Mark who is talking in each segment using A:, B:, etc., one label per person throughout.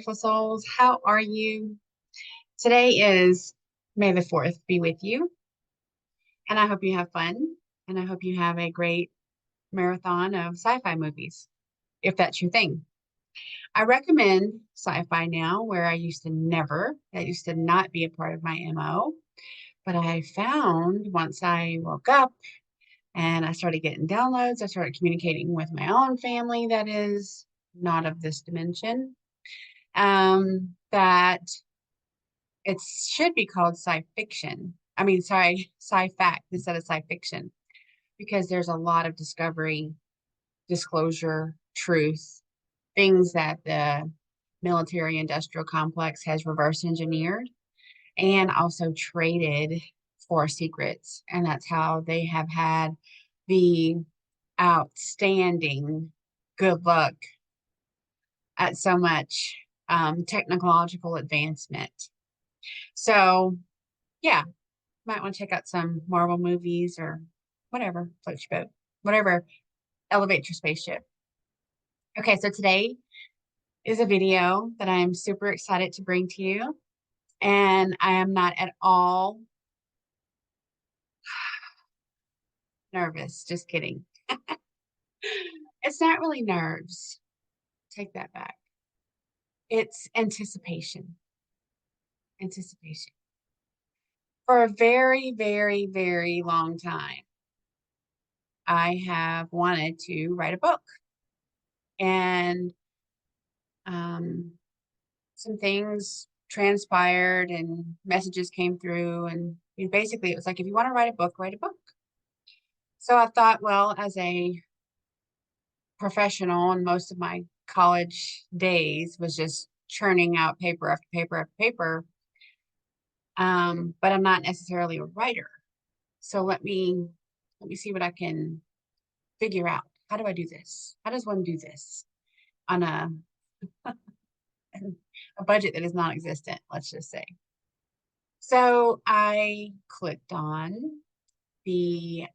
A: beautiful souls. How are you? Today is May the 4th be with you. And I hope you have fun. And I hope you have a great marathon of sci-fi movies, if that's your thing. I recommend sci-fi now, where I used to never. That used to not be a part of my MO. But I found once I woke up and I started getting downloads, I started communicating with my own family that is not of this dimension, that it should be called sci-fiction. I mean, sorry, sci-fact instead of sci-fiction, because there's a lot of discovery, disclosure, truth, things that the military industrial complex has reverse engineered and also traded for secrets. And that's how they have had the outstanding good luck at so much technological advancement. So, yeah, might want to check out some Marvel movies or whatever, float your boat, whatever, elevate your spaceship. Okay, so today is a video that I'm super excited to bring to you. And I am not at all nervous, just kidding. It's not really nerves. Take that back. It's anticipation. Anticipation. For a very, very, very long time, I have wanted to write a book. And some things transpired and messages came through. And basically, it was like, if you want to write a book, write a book. So I thought, well, as a professional, and most of my college days was just churning out paper after paper after paper. But I'm not necessarily a writer. So let me see what I can figure out. How do I do this? How does one do this on a budget that is non-existent, let's just say. So I clicked on the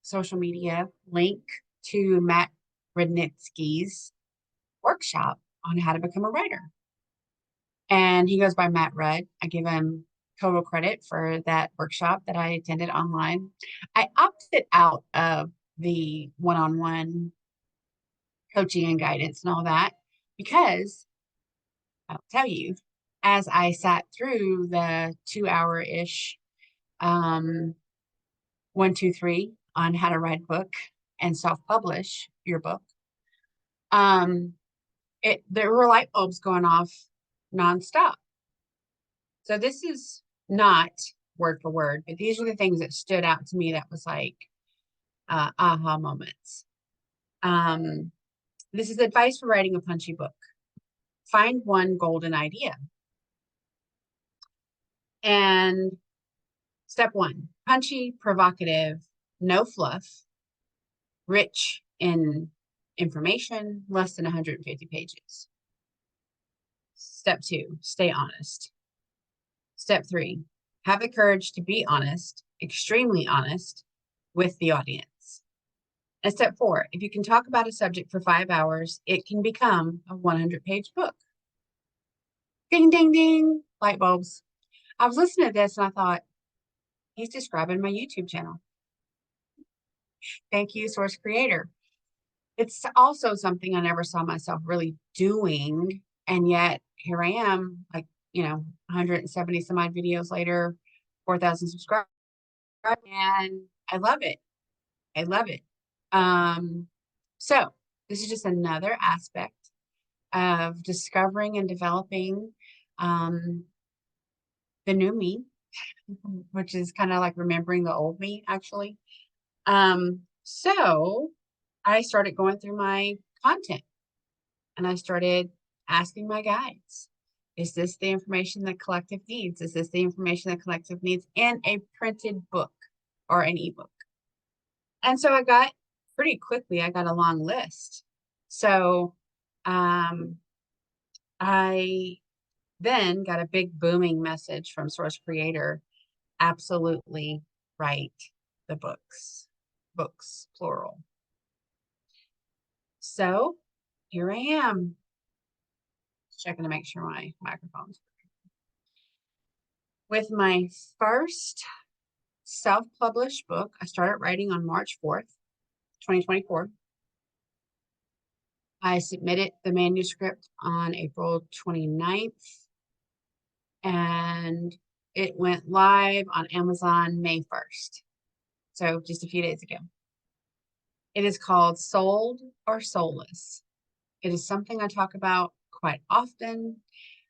A: social media link to Matt Rudnitsky's workshop on how to become a writer. And he goes by Matt Rudd. I give him total credit for that workshop that I attended online. I opted out of the one-on-one coaching and guidance and all that because I'll tell you, as I sat through the 2-hour-ish 1, 2, 3 on how to write a book and self-publish your book, there were light bulbs going off nonstop. So this is not word for word, but these are the things that stood out to me that was like aha moments. This is advice for writing a punchy book. Find one golden idea. And step 1, punchy, provocative, no fluff, rich in information, less than 150 pages. Step 2, stay honest. Step 3, have the courage to be honest, extremely honest with the audience. And step 4, if you can talk about a subject for 5 hours, it can become a 100-page book. Ding, ding, ding, light bulbs. I was listening to this and I thought, he's describing my YouTube channel. Thank you, Source Creator. It's also something I never saw myself really doing. And yet here I am, like, 170 some odd videos later, 4,000 subscribers. And I love it. I love it. So this is just another aspect of discovering and developing the new me, which is kind of like remembering the old me, actually. So I started going through my content and I started asking my guides, is this the information that collective needs? Is this the information that collective needs in a printed book or an ebook? And so I got a long list. So I then got a big booming message from Source Creator. Absolutely write the books, plural. So here I am. checking to make sure my microphone's with my first self-published book. I started writing on March 4th, 2024. I submitted the manuscript on April 29th, and it went live on Amazon May 1st. So just a few days ago. It is called Souled or Soulless. It is something I talk about quite often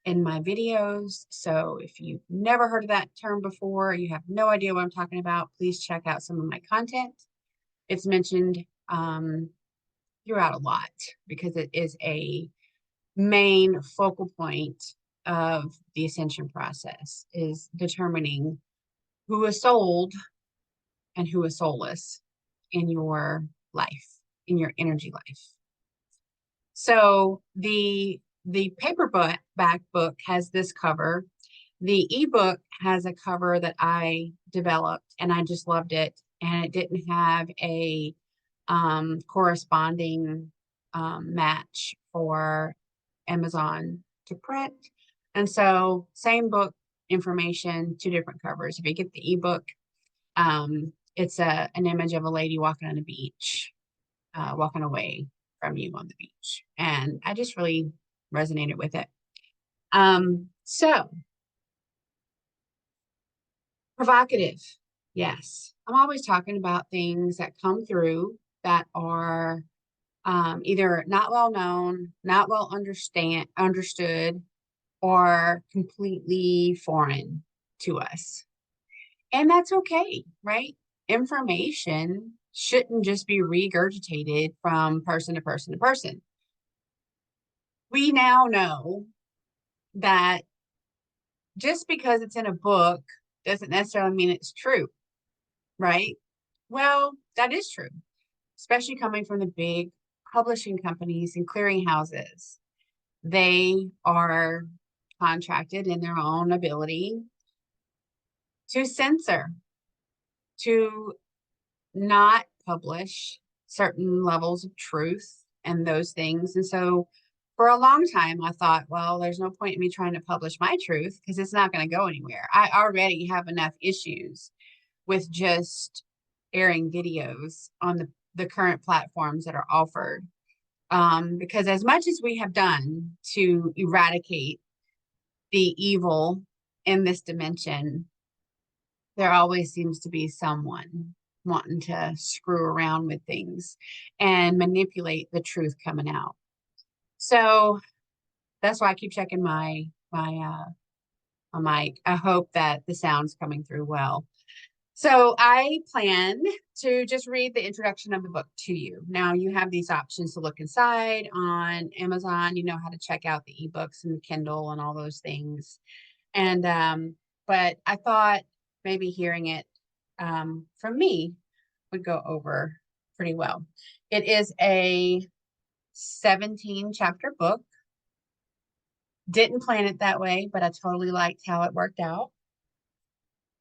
A: in my videos. So if you've never heard of that term before, or you have no idea what I'm talking about, please check out some of my content. It's mentioned throughout a lot because it is a main focal point of the ascension process, is determining who is souled and who is soulless in your life, in your energy life. So the paperback book has this cover. The ebook has a cover that I developed, and I just loved it. And it didn't have a corresponding match for Amazon to print. And so same book information, two different covers. If you get the ebook, it's an image of a lady walking on the beach, walking away from you on the beach. And I just really resonated with it. So provocative. Yes. I'm always talking about things that come through that are either not well known, not well understood, or completely foreign to us. And that's okay, right? Information shouldn't just be regurgitated from person to person to person. We now know that just because it's in a book doesn't necessarily mean it's true, right? Well, that is true, especially coming from the big publishing companies and clearinghouses. They are contracted in their own ability to censor, to not publish certain levels of truth and those things. And so for a long time, I thought, well, there's no point in me trying to publish my truth because it's not going to go anywhere. I already have enough issues with just airing videos on the current platforms that are offered. Because as much as we have done to eradicate the evil in this dimension, there always seems to be someone wanting to screw around with things and manipulate the truth coming out. So that's why I keep checking my mic. I hope that the sound's coming through well. So I plan to just read the introduction of the book to you. Now you have these options to look inside on Amazon. You know how to check out the ebooks and the Kindle and all those things. And but I thought maybe hearing it from me would go over pretty well. It is a 17 chapter book. Didn't plan it that way, but I totally liked how it worked out.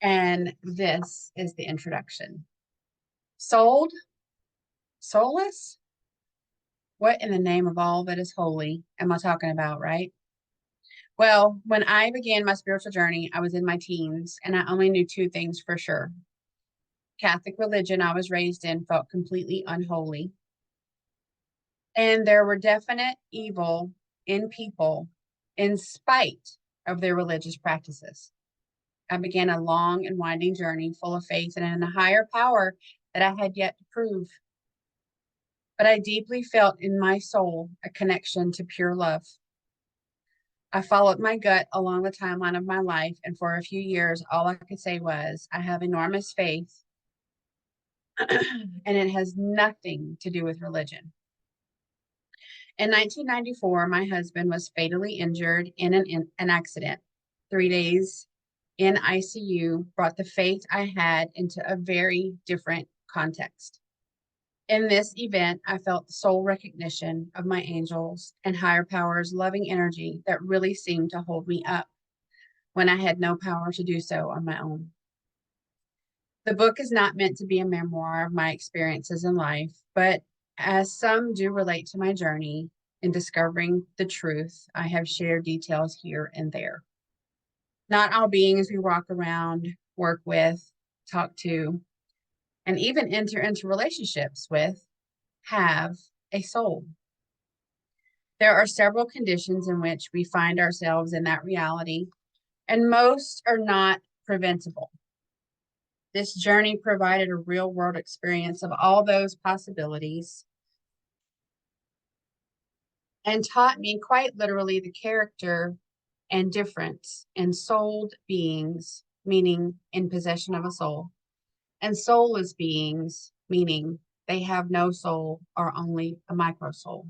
A: And this is the introduction. Souled? Soulless? What in the name of all that is holy am I talking about, right? Well, when I began my spiritual journey, I was in my teens, and I only knew two things for sure. Catholic religion I was raised in felt completely unholy. And there were definite evil in people in spite of their religious practices. I began a long and winding journey full of faith and in a higher power that I had yet to prove. But I deeply felt in my soul a connection to pure love. I followed my gut along the timeline of my life, and for a few years, all I could say was, I have enormous faith, and it has nothing to do with religion. In 1994, my husband was fatally injured in an accident. 3 days in ICU brought the faith I had into a very different context. In this event, I felt the soul recognition of my angels and higher powers' loving energy that really seemed to hold me up when I had no power to do so on my own. The book is not meant to be a memoir of my experiences in life, but as some do relate to my journey, in discovering the truth, I have shared details here and there. Not all beings we walk around, work with, talk to, and even enter into relationships with have a soul. There are several conditions in which we find ourselves in that reality, and most are not preventable. This journey provided a real world experience of all those possibilities and taught me quite literally the character and difference in souled beings, meaning in possession of a soul, and soulless beings, meaning they have no soul or only a micro soul,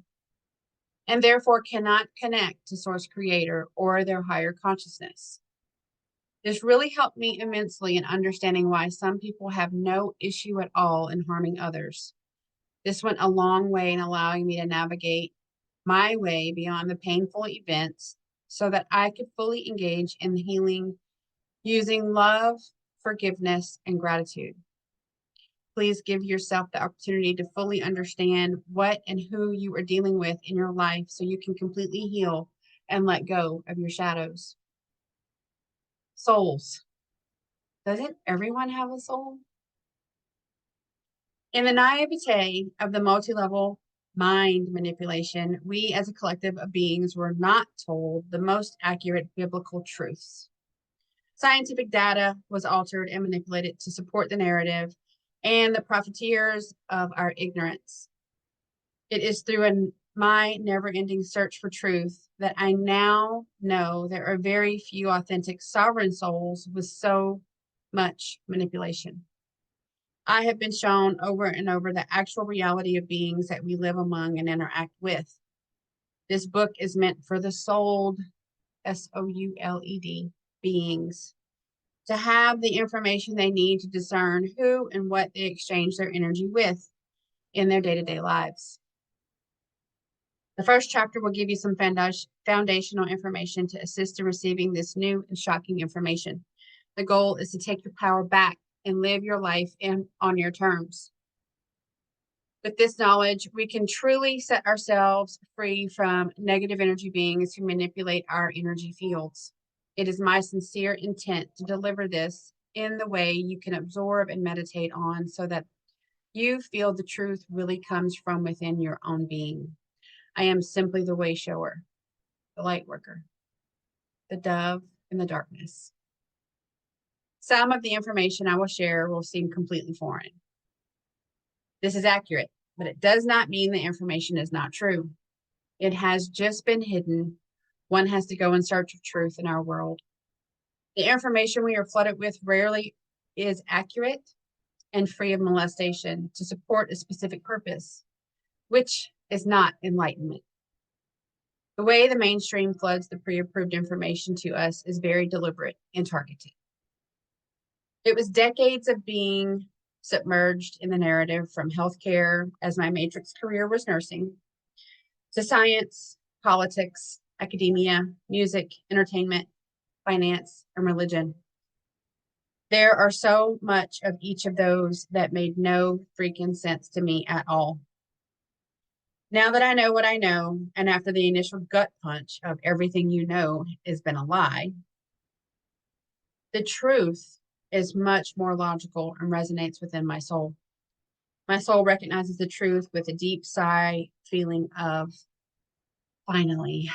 A: and therefore cannot connect to Source Creator or their higher consciousness. This really helped me immensely in understanding why some people have no issue at all in harming others. This went a long way in allowing me to navigate my way beyond the painful events so that I could fully engage in healing using love, forgiveness, and gratitude. Please give yourself the opportunity to fully understand what and who you are dealing with in your life so you can completely heal and let go of your shadows. Souls. Doesn't everyone have a soul? In the naivete of the multi-level mind manipulation, we as a collective of beings were not told the most accurate biblical truths. Scientific data was altered and manipulated to support the narrative and the profiteers of our ignorance. It is through my never-ending search for truth that I now know there are very few authentic sovereign souls with so much manipulation. I have been shown over and over the actual reality of beings that we live among and interact with. This book is meant for the souled, S-O-U-L-E-D, beings, to have the information they need to discern who and what they exchange their energy with in their day-to-day lives. The first chapter will give you some foundational information to assist in receiving this new and shocking information. The goal is to take your power back and live your life on your terms. With this knowledge, we can truly set ourselves free from negative energy beings who manipulate our energy fields. It is my sincere intent to deliver this in the way you can absorb and meditate on so that you feel the truth really comes from within your own being. I am simply the way shower, the light worker, the dove in the darkness. Some of the information I will share will seem completely foreign. This is accurate, but it does not mean the information is not true. It has just been hidden. One has to go in search of truth in our world. The information we are flooded with rarely is accurate and free of molestation to support a specific purpose, which is not enlightenment. The way the mainstream floods the pre-approved information to us is very deliberate and targeted. It was decades of being submerged in the narrative from healthcare, as my matrix career was nursing, to science, politics, academia, music, entertainment, finance, and religion. There are so much of each of those that made no freaking sense to me at all. Now that I know what I know, and after the initial gut punch of everything you know has been a lie, the truth is much more logical and resonates within my soul. My soul recognizes the truth with a deep sigh feeling of, finally.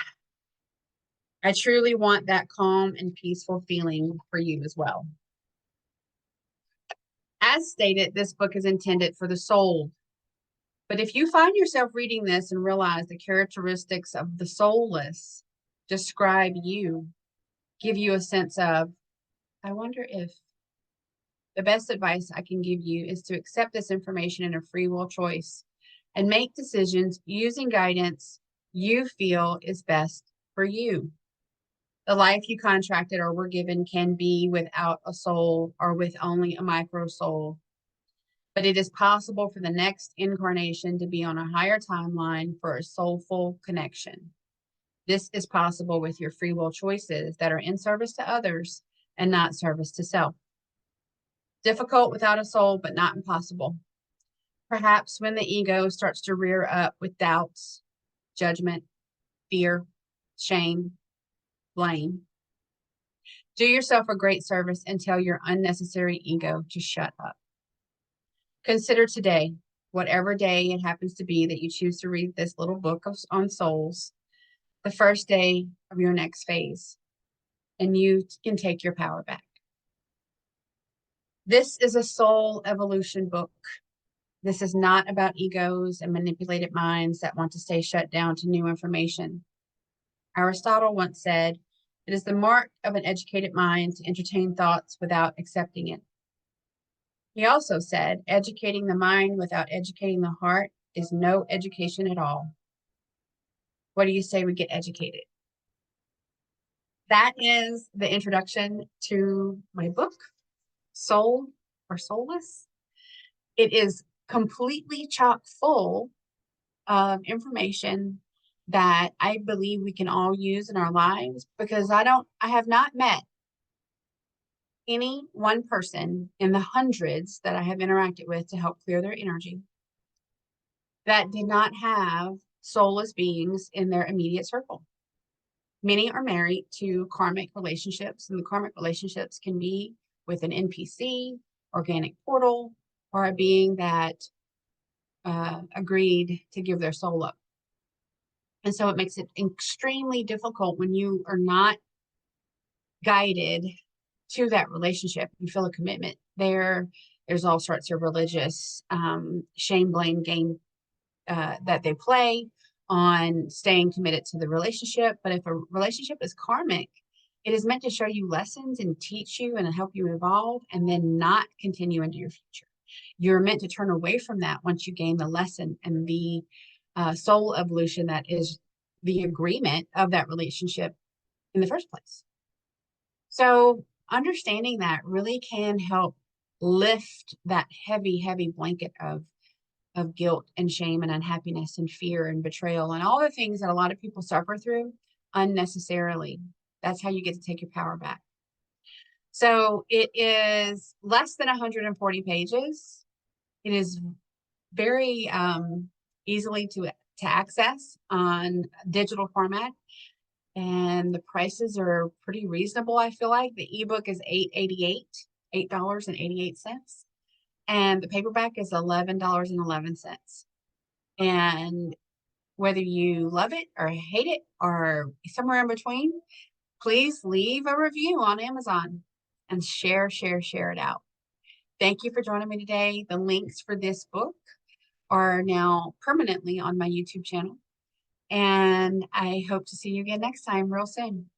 A: I truly want that calm and peaceful feeling for you as well. As stated, this book is intended for the soul. But if you find yourself reading this and realize the characteristics of the soulless describe you, give you a sense of, I wonder if, the best advice I can give you is to accept this information in a free will choice and make decisions using guidance you feel is best for you. The life you contracted or were given can be without a soul or with only a micro soul. But it is possible for the next incarnation to be on a higher timeline for a soulful connection. This is possible with your free will choices that are in service to others and not service to self. Difficult without a soul, but not impossible. Perhaps when the ego starts to rear up with doubts, judgment, fear, shame, blame. Do yourself a great service and tell your unnecessary ego to shut up. Consider today, whatever day it happens to be that you choose to read this little book on souls, the first day of your next phase, and you can take your power back. This is a soul evolution book. This is not about egos and manipulated minds that want to stay shut down to new information. Aristotle once said, "It is the mark of an educated mind to entertain thoughts without accepting it." He also said, "Educating the mind without educating the heart is no education at all." What do you say we get educated? That is the introduction to my book, Soul or Soulless. It is completely chock full of information that I believe we can all use in our lives, because I have not met any one person in the hundreds that I have interacted with to help clear their energy that did not have soulless beings in their immediate circle. Many are married to karmic relationships, and the karmic relationships can be with an NPC, organic portal, or a being that agreed to give their soul up. And so it makes it extremely difficult when you are not guided to that relationship. You feel a commitment there. There's all sorts of religious shame, blame game that they play on staying committed to the relationship. But if a relationship is karmic, it is meant to show you lessons and teach you and help you evolve, and then not continue into your future. You're meant to turn away from that once you gain the lesson and the soul evolution that is the agreement of that relationship in the first place. So understanding that really can help lift that heavy, heavy blanket of guilt and shame and unhappiness and fear and betrayal and all the things that a lot of people suffer through unnecessarily. That's how you get to take your power back. So it is less than 140 pages. It is very easily to access on digital format, and the prices are pretty reasonable. I feel like the ebook is $8.88, and the paperback is $11.11. And whether you love it or hate it or somewhere in between, please leave a review on Amazon and share it out. Thank you for joining me today. The links for this book are now permanently on my YouTube channel, and I hope to see you again next time real soon.